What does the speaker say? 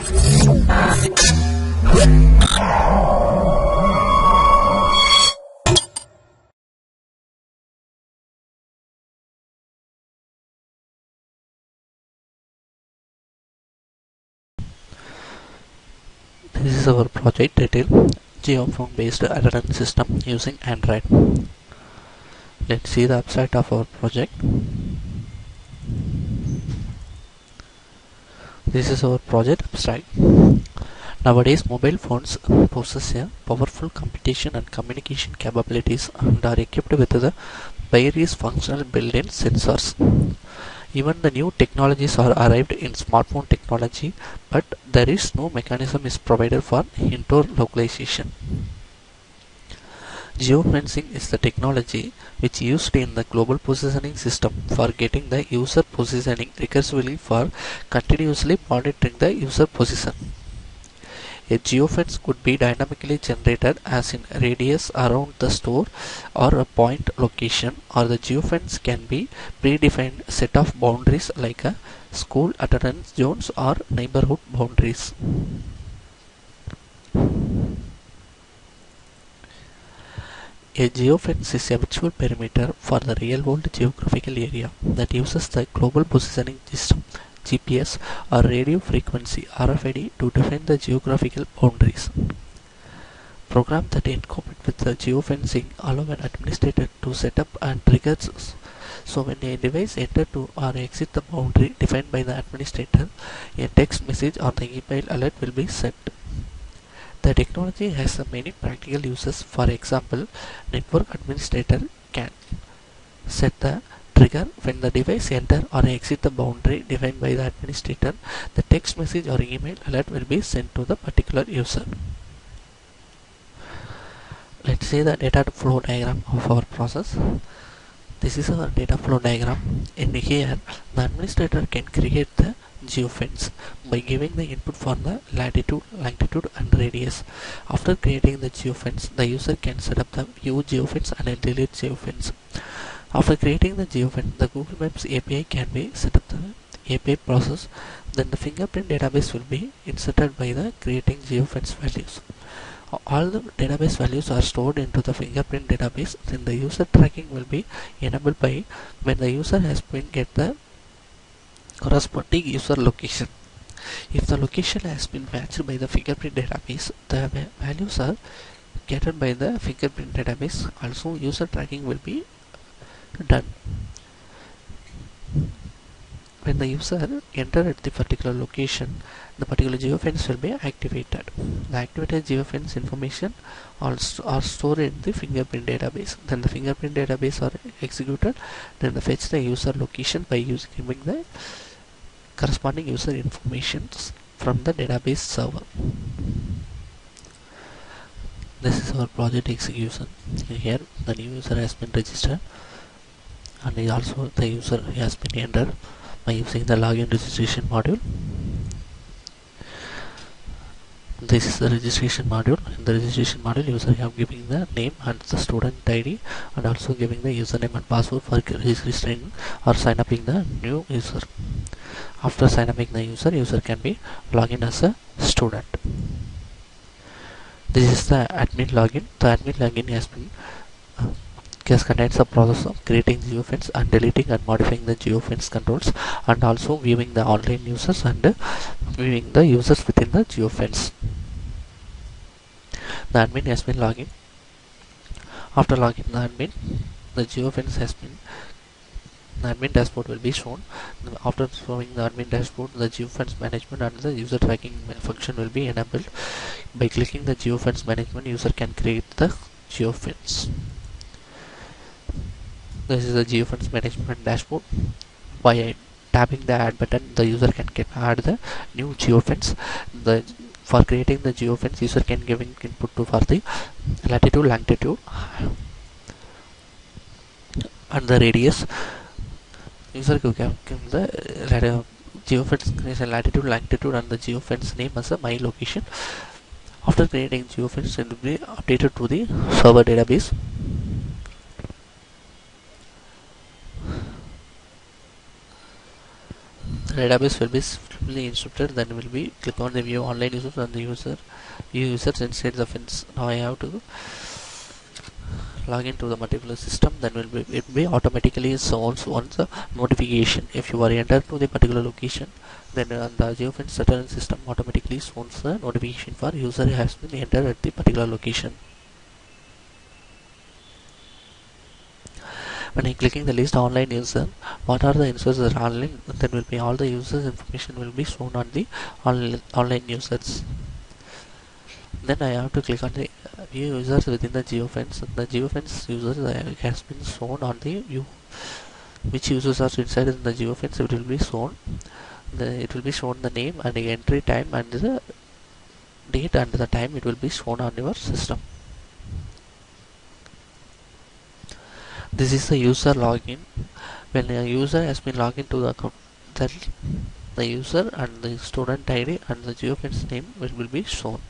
This is our project title, Geophone based Addons system using Android. Let's see the abstract of our project. This is our project abstract. Nowadays, mobile phones possess a powerful computation and communication capabilities and are equipped with the various functional built-in sensors. Even the new technologies are arrived in smartphone technology, but there is no mechanism is provided for indoor localization. Geofencing is the technology which used in the global positioning system for getting the user positioning recursively for continuously monitoring the user position. A geofence could be dynamically generated as in radius around the store or a point location, or the geofence can be predefined set of boundaries like a school attendance zones or neighborhood boundaries. A geofence is a virtual perimeter for the real-world geographical area that uses the global positioning system GPS or radio frequency RFID to define the geographical boundaries. Programs that incorporate with the geofencing allow an administrator to set up and trigger so when a device enter to or exit the boundary defined by the administrator, a text message or the email alert will be sent. The technology has many practical uses. For example, network administrator can set the trigger when the device enter or exit the boundary defined by the administrator. The text message or email alert will be sent to the particular user. Let's see the data flow diagram of our process. This is our data flow diagram. In here, the administrator can create the geofence by giving the input for the latitude, longitude and radius. After creating the geofence, the user can set up the view geofence and delete geofence. After creating the geofence, the Google Maps API can be set up the API process. Then the fingerprint database will be inserted by the creating geofence values. All the database values are stored into the fingerprint database. Then the user tracking will be enabled by when the user has been get the corresponding user location. If the location has been matched by the fingerprint database, the values are gathered by the fingerprint database. Also, user tracking will be done. When the user enter at the particular location, the particular geofence will be activated. The activated geofence information are stored in the fingerprint database. Then the fingerprint database are executed. Then the fetch the user location by giving the corresponding user information from the database server. This is our project execution. Here the new user has been registered, and also the user has been entered by using the login registration module. This is the registration module. In the registration module, user have giving the name and the student ID, and also giving the username and password for registering or sign up in the new user. After sign up the user can be login as a student. This is the admin login. The admin login has been contains the process of creating geofence and deleting and modifying the geofence controls, and also viewing the online users and viewing the users within the geofence. The admin has been logging. After logging the admin, the geofence has been the admin dashboard will be shown. After showing the admin dashboard, the geofence management and the user tracking function will be enabled. By clicking the geofence management, user can create the geofence. This is the geofence management dashboard. By tapping the add button, the user can add the new geofence. For creating the geofence, user can give input for the latitude, longitude and the radius. User can give the geofence latitude, longitude and the geofence name as a my location. After creating geofence, it will be updated to the server database. The database will be successfully instructed, then will be click on the view online users and the users inside the fence. Now I have to log into the particular system, then it will be automatically sounds once a notification. If you are entered to the particular location, then the geofence certain system automatically sounds the notification for user has been entered at the particular location. When I clicking the list online user, what are the users that are online, then will be all the users information will be shown on the online users. Then I have to click on the view users within the geofence. The geofence users has been shown on the view. Which users are inside in the geofence, it will be shown. It will be shown the name and the entry time and the date and the time. It will be shown on your system. This is the user login. When a user has been logged into the account, then the user and the student ID and the geofence name will be shown.